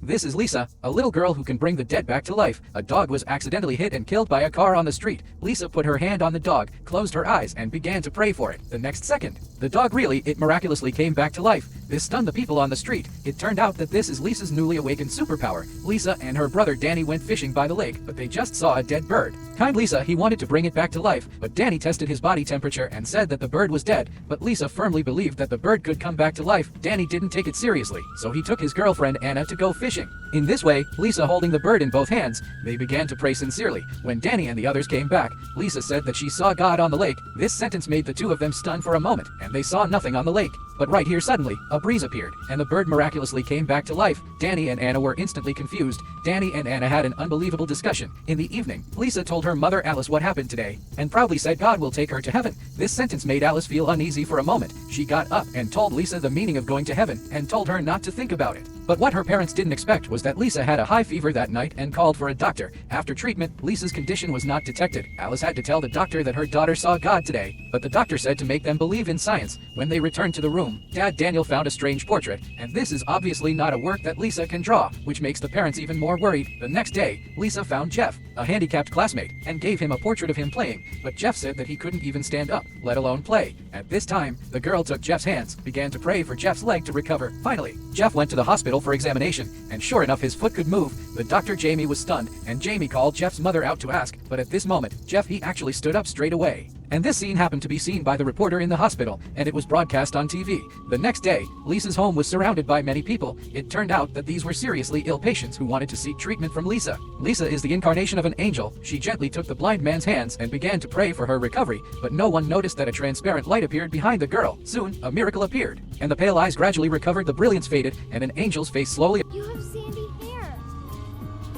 This is Lisa, a little girl who can bring the dead back to life. A dog was accidentally hit and killed by a car on the street. Lisa put her hand on the dog, closed her eyes, and began to pray for it. The next second, the dog it miraculously came back to life. This stunned the people on the street. It turned out that this is Lisa's newly awakened superpower. Lisa and her brother Danny went fishing by the lake, but they just saw a dead bird. Kind Lisa, he wanted to bring it back to life, but Danny tested his body temperature and said that the bird was dead, but Lisa firmly believed that the bird could come back to life. Danny didn't take it seriously, so he took his girlfriend Anna to go fishing. In this way, Lisa holding the bird in both hands, they began to pray sincerely. When Danny and the others came back, Lisa said that she saw God on the lake. This sentence made the two of them stunned for a moment, and they saw nothing on the lake. But right here suddenly, a breeze appeared, and the bird miraculously came back to life. Danny and Anna were instantly confused. Danny and Anna had an unbelievable discussion. In the evening, Lisa told her mother Alice what happened today, and proudly said God will take her to heaven. This sentence made Alice feel uneasy for a moment. She got up and told Lisa the meaning of going to heaven, and told her not to think about it. But what her parents didn't expect was that Lisa had a high fever that night and called for a doctor. After treatment, Lisa's condition was not detected. Alice had to tell the doctor that her daughter saw God today, but the doctor said to make them believe in science. When they returned to the room, Dad Daniel found a strange portrait, and this is obviously not a work that Lisa can draw, which makes the parents even more worried. The next day, Lisa found Jeff, a handicapped classmate, and gave him a portrait of him playing, but Jeff said that he couldn't even stand up, let alone play. At this time, the girl took Jeff's hands, began to pray for Jeff's leg to recover. Finally, Jeff went to the hospital for examination, and sure enough his foot could move. The doctor Jamie was stunned, and Jamie called Jeff's mother out to ask, but at this moment, Jeff he actually stood up straight away. And this scene happened to be seen by the reporter in the hospital, and it was broadcast on TV. The next day, Lisa's home was surrounded by many people. It turned out that these were seriously ill patients who wanted to seek treatment from Lisa. Lisa is the incarnation of an angel. She gently took the blind man's hands and began to pray for her recovery, but no one noticed that a transparent light appeared behind the girl. Soon, a miracle appeared, and the pale eyes gradually recovered, the brilliance faded, and an angel's face slowly. You have sandy hair.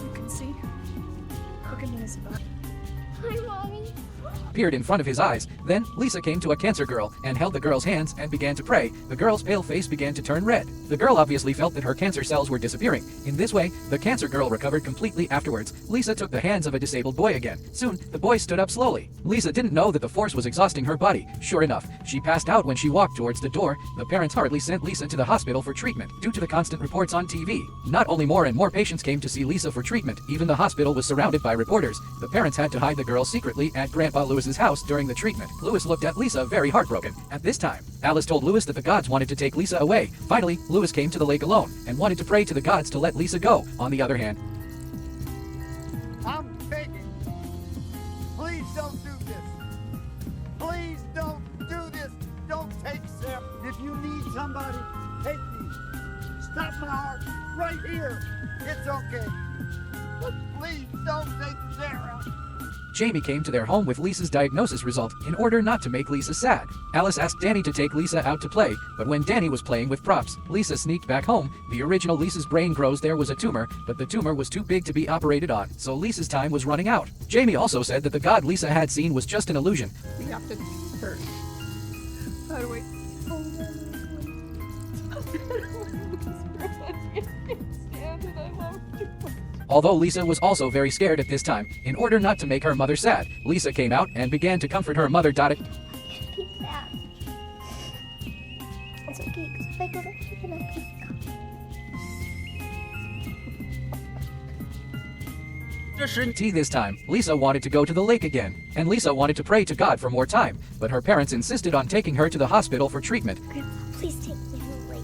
You can see. Look at his butt. Hi, Mommy. Appeared in front of his eyes. Then, Lisa came to a cancer girl and held the girl's hands and began to pray. The girl's pale face began to turn red. The girl obviously felt that her cancer cells were disappearing. In this way, the cancer girl recovered completely afterwards. Lisa took the hands of a disabled boy again. Soon, the boy stood up slowly. Lisa didn't know that the force was exhausting her body. Sure enough, she passed out when she walked towards the door. The parents hurriedly sent Lisa to the hospital for treatment. Due to the constant reports on TV, not only more and more patients came to see Lisa for treatment, even the hospital was surrounded by reporters. The parents had to hide the girl secretly at Grandpa Lewis's house during the treatment. Lewis looked at Lisa very heartbroken. At this time, Alice told Lewis that the gods wanted to take Lisa away. Finally, Lewis came to the lake alone and wanted to pray to the gods to let Lisa go. On the other hand, I'm begging. Please don't do this. Please don't do this. Don't take Sarah. If you need somebody, take me. Stop my heart right here. It's okay. But please don't take Sarah. Jamie came to their home with Lisa's diagnosis result in order not to make Lisa sad. Alice asked Danny to take Lisa out to play, but when Danny was playing with props, Lisa sneaked back home. The original Lisa's brain grows there was a tumor, but the tumor was too big to be operated on, so Lisa's time was running out. Jamie also said that the god Lisa had seen was just an illusion. We have to hurt. How do we? Although Lisa was also very scared at this time, in order not to make her mother sad, Lisa came out and began to comfort her mother. Keep that. It's okay, because if I go to heaven, I can This time, Lisa wanted to go to the lake again, and Lisa wanted to pray to God for more time, but her parents insisted on taking her to the hospital for treatment. Grandpa, please take me to the lake.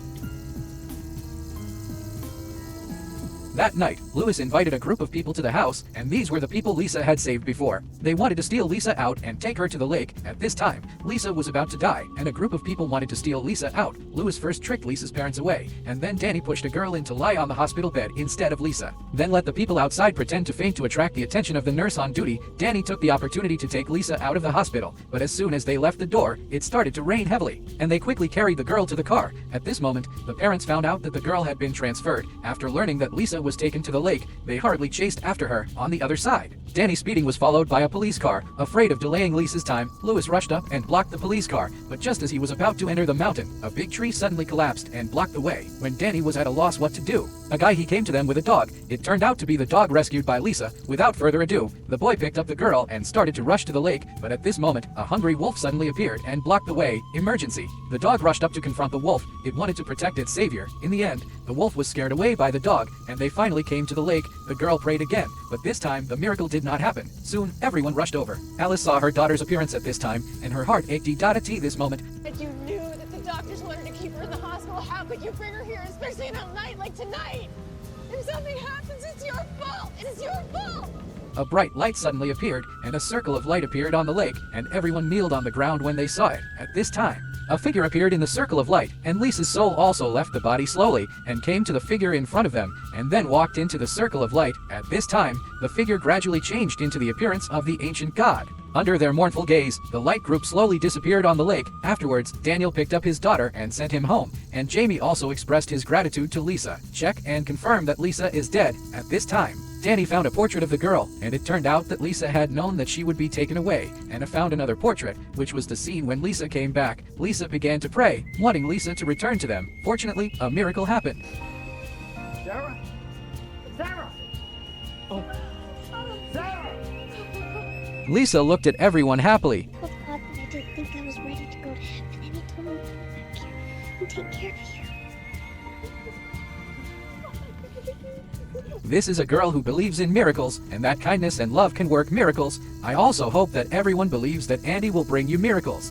That night, Lewis invited a group of people to the house, and these were the people Lisa had saved before. They wanted to steal Lisa out and take her to the lake. At this time, Lisa was about to die, and a group of people wanted to steal Lisa out. Lewis first tricked Lisa's parents away, and then Danny pushed a girl in to lie on the hospital bed instead of Lisa. Then let the people outside pretend to faint to attract the attention of the nurse on duty. Danny took the opportunity to take Lisa out of the hospital, but as soon as they left the door, it started to rain heavily, and they quickly carried the girl to the car. At this moment, the parents found out that the girl had been transferred. After learning that Lisa was taken to the lake, they hurriedly chased after her on the other side. Danny speeding was followed by a police car. Afraid of delaying Lisa's time, Lewis rushed up and blocked the police car, but just as he was about to enter the mountain, a big tree suddenly collapsed and blocked the way. When Danny was at a loss what to do, a guy he came to them with a dog. It turned out to be the dog rescued by Lisa. Without further ado, the boy picked up the girl and started to rush to the lake, but at this moment, a hungry wolf suddenly appeared and blocked the way. Emergency! The dog rushed up to confront the wolf. It wanted to protect its savior. In the end, the wolf was scared away by the dog, and they finally came to the lake, the girl prayed again, but this time the miracle did not happen. Soon, everyone rushed over. Alice saw her daughter's appearance at this time, and her heart ached this moment. But you knew that the doctors wanted to keep her in the hospital. How could you bring her here, especially on a night like tonight? If something happens, it's your fault. It's your fault. A bright light suddenly appeared, and a circle of light appeared on the lake, and everyone kneeled on the ground when they saw it. At this time, a figure appeared in the circle of light, and Lisa's soul also left the body slowly, and came to the figure in front of them, and then walked into the circle of light. At this time, the figure gradually changed into the appearance of the ancient god. Under their mournful gaze, the light group slowly disappeared on the lake. Afterwards, Daniel picked up his daughter and sent him home, and Jamie also expressed his gratitude to Lisa. Check and confirm that Lisa is dead. At this time, Danny found a portrait of the girl, and it turned out that Lisa had known that she would be taken away, and found another portrait, which was the scene when Lisa came back. Lisa began to pray, wanting Lisa to return to them. Fortunately, a miracle happened. Sarah? Sarah! Oh. Sarah! Lisa looked at everyone happily. I told God that I didn't think I was ready to go to heaven, and he told me to come back here and take care of you. This is a girl who believes in miracles, and that kindness and love can work miracles. I also hope that everyone believes that Andy will bring you miracles.